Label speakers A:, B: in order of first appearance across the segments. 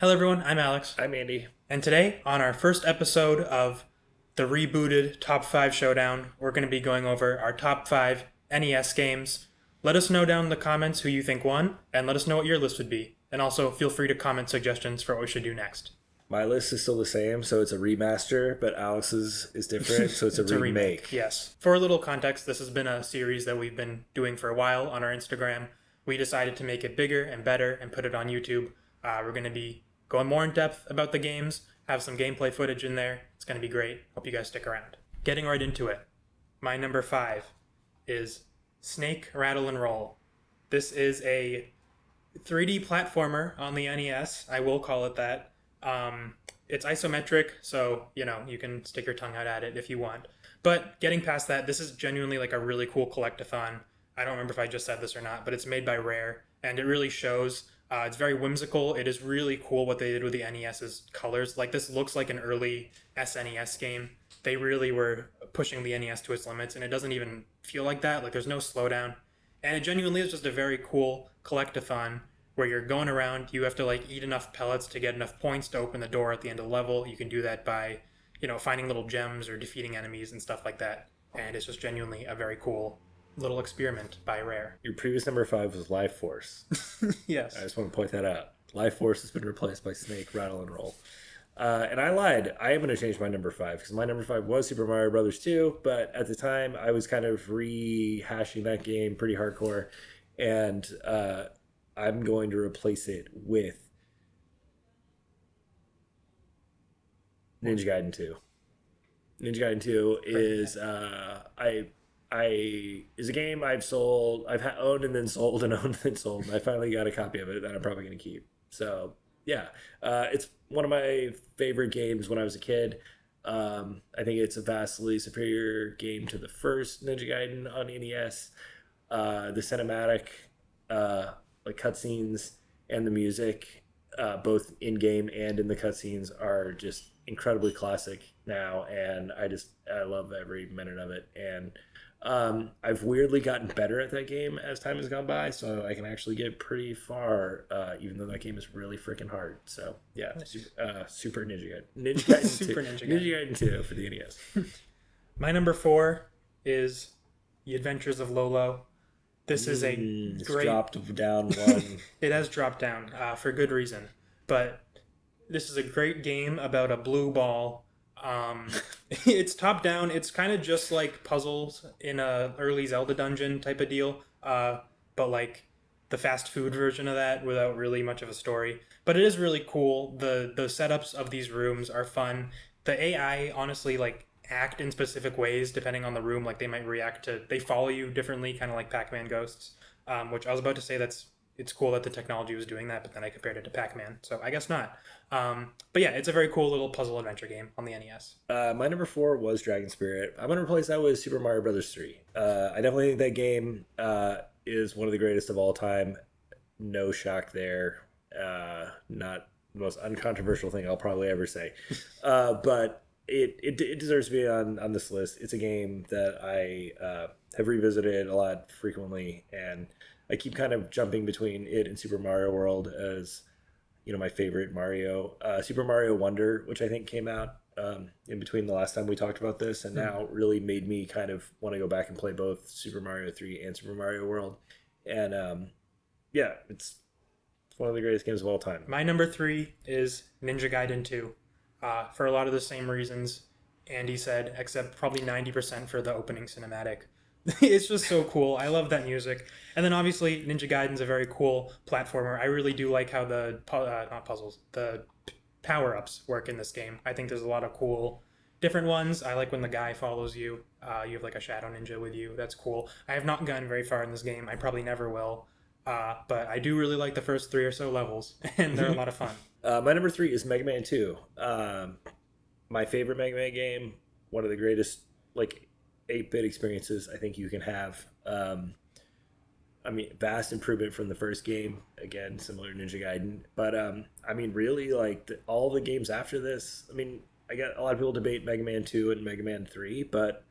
A: Hello, everyone. I'm Alex.
B: I'm Andy.
A: And today, on our first episode of the rebooted Top 5 Showdown, we're going to be going over our top 5 NES games. Let us know down in the comments who you think won, and let us know what your list would be. And also, feel free to comment suggestions for what we should do next.
B: My list is still the same, so it's a remaster, but Alex's is different, so it's a remake.
A: Yes. For a little context, this has been a series that we've been doing for a while on our Instagram. We decided to make it bigger and better and put it on YouTube. We're going to be going more in depth about the games, have some gameplay footage in there. It's going to be great. Hope you guys stick around. Getting right into it. My number 5 is Snake, Rattle, and Roll. This is a 3D platformer on the NES. I will call it that. It's isometric, so, you can stick your tongue out at it if you want. But getting past that, this is genuinely like a really cool collectathon. I don't remember if I just said this or not, but it's made by Rare, and it really shows. It's very whimsical. It is really cool what they did with the NES's colors. Like, this looks like an early SNES game. They really were pushing the NES to its limits, and it doesn't even feel like that. Like, there's no slowdown. And it genuinely is just a very cool collectathon where you're going around. You have to, eat enough pellets to get enough points to open the door at the end of the level. You can do that by, finding little gems or defeating enemies and stuff like that. And it's just genuinely a very cool little experiment by Rare.
B: Your previous number 5 was Life Force.
A: Yes.
B: I just want to point that out. Life Force has been replaced by Snake, Rattle, and Roll. And I lied. I am going to change my number 5 because my number 5 was Super Mario Brothers 2, but at the time I was kind of rehashing that game pretty hardcore, and I'm going to replace it with Ninja Gaiden 2. Ninja Gaiden 2 is is a game I've owned and then sold and owned and then sold. And I finally got a copy of it that I'm probably going to keep. So yeah, it's one of my favorite games when I was a kid. I think it's a vastly superior game to the first Ninja Gaiden on NES. The cinematic, cutscenes and the music, both in game and in the cutscenes, are just incredibly classic now, and I love every minute of it. And I've weirdly gotten better at that game as time has gone by, so I can actually get pretty far, even though that game is really freaking hard. So yeah, Super Ninja Gaiden
A: Super
B: 2.
A: Ninja Gaiden.
B: Ninja Gaiden 2 for the NES.
A: My number 4 is The Adventures of Lolo. This is a great...
B: dropped down one.
A: It has dropped down for good reason. But this is a great game about a blue ball. It's top down. It's kind of just like puzzles in a early Zelda dungeon type of deal. But like the fast food version of that without really much of a story. But it is really cool. The setups of these rooms are fun. The AI honestly act in specific ways depending on the room. Like, they follow you differently, kind of like Pac-Man ghosts, which I was about to say it's cool that the technology was doing that, but then I compared it to Pac-Man, so I guess not. But yeah, it's a very cool little puzzle adventure game on the NES.
B: My number 4 was Dragon Spirit. I'm going to replace that with Super Mario Brothers 3. I definitely think that game is one of the greatest of all time. No shock there. Not the most uncontroversial thing I'll probably ever say. But it deserves to be on this list. It's a game that I have revisited a lot frequently, and I keep kind of jumping between it and Super Mario World as my favorite Mario. Super Mario Wonder, which I think came out in between the last time we talked about this, and now really made me kind of want to go back and play both Super Mario 3 and Super Mario World. And yeah, it's one of the greatest games of all time.
A: My number 3 is Ninja Gaiden 2. For a lot of the same reasons Andy said, except probably 90% for the opening cinematic. It's just so cool. I love that music. And then obviously Ninja Gaiden's a very cool platformer. I really do like how the power-ups work in this game. I think there's a lot of cool different ones. I like when the guy follows you. You have a shadow ninja with you. That's cool. I have not gotten very far in this game. I probably never will. But I do really like the first 3 or so levels, and they're a lot of fun.
B: My number 3 is Mega Man 2. My favorite Mega Man game. One of the greatest 8-bit experiences I think you can have. Vast improvement from the first game. Again, similar to Ninja Gaiden. But really, all the games after this. I get a lot of people debate Mega Man 2 and Mega Man 3, but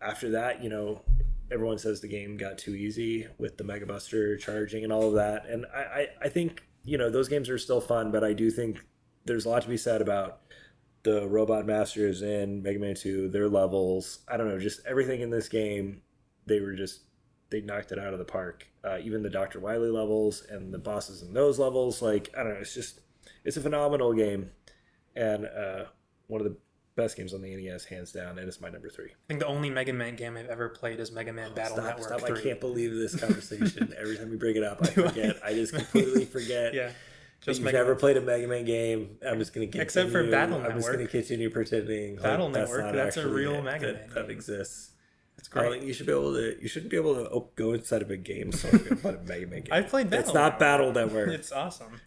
B: after that, everyone says the game got too easy with the Mega Buster charging and all of that. And I think, those games are still fun, but I do think there's a lot to be said about the Robot Masters in Mega Man 2, their levels. I don't know, just everything in this game, they knocked it out of the park. Even the Dr. Wily levels and the bosses in those levels, like, I don't know, it's a phenomenal game. And one of the best games on the NES, hands down, and it's my number 3.
A: I think the only Mega Man game I've ever played is Mega Man Battle Network 3.
B: I can't believe this conversation. Every time we bring it up, I forget. I just completely forget.
A: Yeah.
B: Just you've never played a Mega Man game. I'm just going to continue.
A: Except for Battle Network.
B: I'm just going to continue pretending
A: Battle Network. That's a real Mega Man
B: that exists.
A: That's great.
B: You shouldn't be able to go inside of a game so you can play a Mega Man game.
A: I've played Battle
B: It's not Battle Network.
A: It's awesome.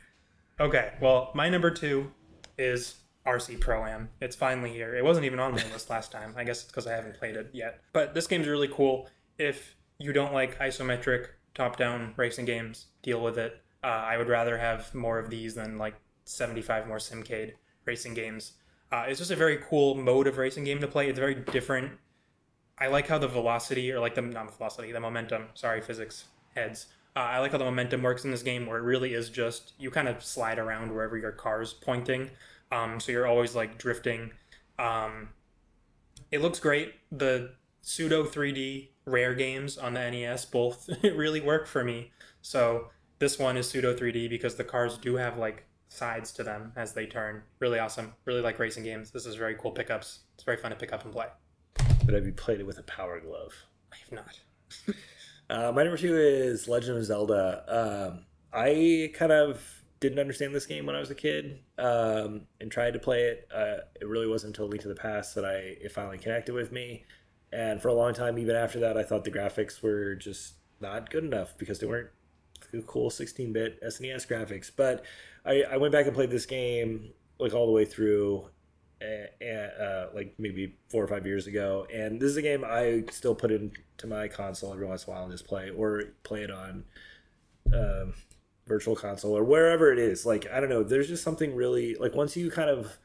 A: Okay, well, my number 2 is RC Pro-Am. It's finally here. It wasn't even on my list last time. I guess it's because I haven't played it yet. But this game's really cool. If you don't like isometric top-down racing games, deal with it. I would rather have more of these than like 75 more Simcade racing games. It's just a very cool mode of racing game to play. It's very different. I like how the velocity, or like the momentum, physics heads. I like how the momentum works in this game, where it really is just, you kind of slide around wherever your car's pointing. So you're always like drifting. It looks great. The pseudo 3D rare games on the NES both really work for me. So this one is pseudo 3D because the cars do have like sides to them as they turn. Really awesome. Really like racing games. This is very cool pickups. It's very fun to pick up and play.
B: But have you played it with a Power Glove?
A: I have not.
B: My number 2 is Legend of Zelda. I kind of didn't understand this game when I was a kid, and tried to play it. It really wasn't until Link to the Past that it finally connected with me. And for a long time, even after that, I thought the graphics were just not good enough because they weren't cool 16-bit SNES graphics. But I went back and played this game like all the way through, like maybe 4 or 5 years ago. And this is a game I still put into my console every once in a while and just play it on Virtual Console or wherever it is. Like, I don't know, there's just something really, like, once you kind of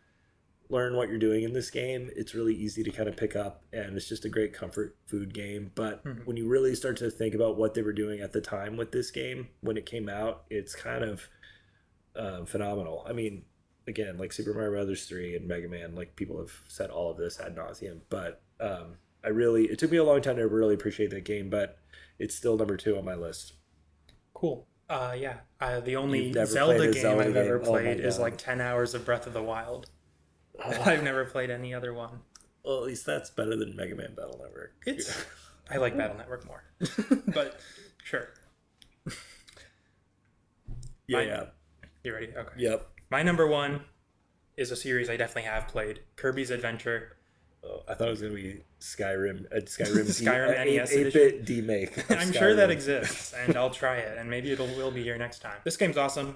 B: learn what you're doing in this game, it's really easy to kind of pick up, and it's just a great comfort food game. But when you really start to think about what they were doing at the time with this game when it came out, it's kind of phenomenal. I mean, again, like Super Mario Brothers 3 and Mega Man, like, people have said all of this ad nauseum, but it took me a long time to really appreciate that game, but it's still number 2 on my list.
A: Cool. The only Zelda game I've ever played is like 10 hours of Breath of the Wild. I've never played any other one.
B: Well, at least that's better than Mega Man Battle Network.
A: I like Battle Network more. But sure.
B: Yeah.
A: You ready? Okay.
B: Yep.
A: My number 1 is a series I definitely have played. Kirby's Adventure.
B: Oh, I thought it was going to be Skyrim
A: Skyrim NES
B: 8-bit demake.
A: I'm sure that exists, and I'll try it, and maybe will be here next time. This game's awesome.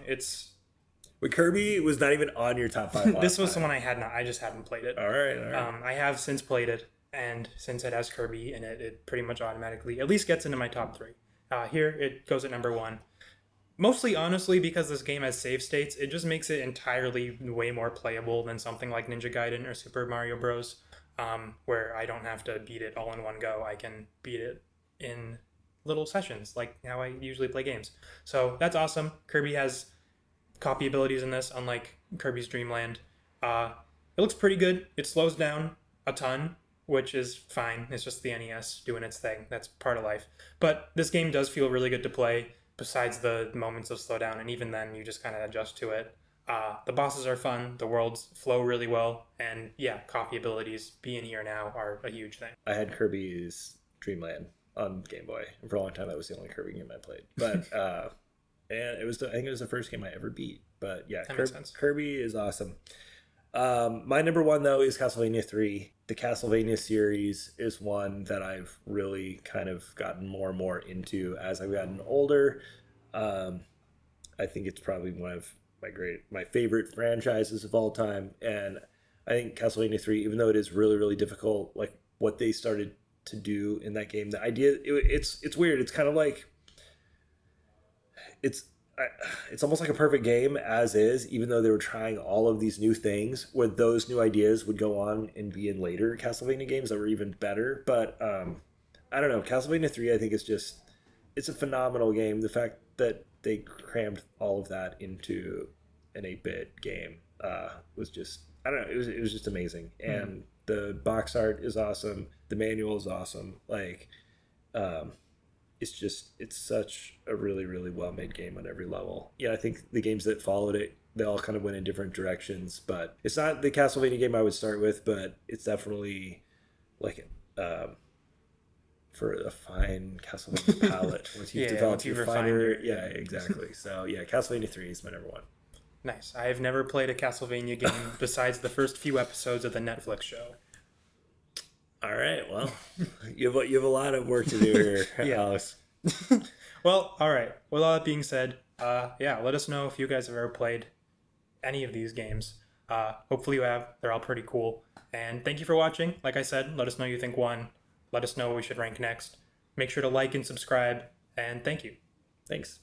B: But Kirby was not even on your top 5.
A: This was the one I had not. I just hadn't played it.
B: All right.
A: I have since played it, and since it has Kirby in it, it pretty much automatically at least gets into my top 3. Here it goes at number 1. Mostly, honestly, because this game has save states, it just makes it entirely way more playable than something like Ninja Gaiden or Super Mario Bros., where I don't have to beat it all in one go. I can beat it in little sessions, like how I usually play games. So that's awesome. Kirby has copy abilities in this, unlike Kirby's Dream Land. It looks pretty good. It slows down a ton, which is fine. It's just the NES doing its thing. That's part of life. But this game does feel really good to play, besides the moments of slowdown, and even then you just kind of adjust to it. The bosses are fun, the worlds flow really well, and yeah, copy abilities being here now are a huge thing.
B: I had Kirby's Dream Land on Game Boy, and for a long time that was the only Kirby game I played. But and I think it was the first game I ever beat. But yeah,
A: makes sense.
B: Kirby is awesome. My number 1 though is Castlevania 3. The Castlevania series is one that I've really kind of gotten more and more into as I've gotten older. I think it's probably one of my favorite franchises of all time, and I think Castlevania 3, even though it is really, really difficult, like what they started to do in that game, the idea, it's weird. It's kind of like it's almost like a perfect game as is, even though they were trying all of these new things, where those new ideas would go on and be in later Castlevania games that were even better. But I don't know, Castlevania 3 I think it's a phenomenal game. The fact that they crammed all of that into an 8-bit game. Was just, I don't know, it was just amazing. And the box art is awesome. The manual is awesome. Like, it's such a really, really well made game on every level. Yeah, I think the games that followed it, they all kind of went in different directions, but it's not the Castlevania game I would start with, but it's definitely like for a fine Castlevania palette. Once you've developed your finer, yeah, exactly. So yeah, Castlevania 3 is my number one.
A: Nice. I have never played a Castlevania game besides the first few episodes of the Netflix show.
B: All right, well, you have a lot of work to do here, Alex.
A: Well, all right. With all that being said, let us know if you guys have ever played any of these games. Hopefully you have. They're all pretty cool. And thank you for watching. Like I said, let us know you think won. Let us know what we should rank next. Make sure to like and subscribe. And thank you.
B: Thanks.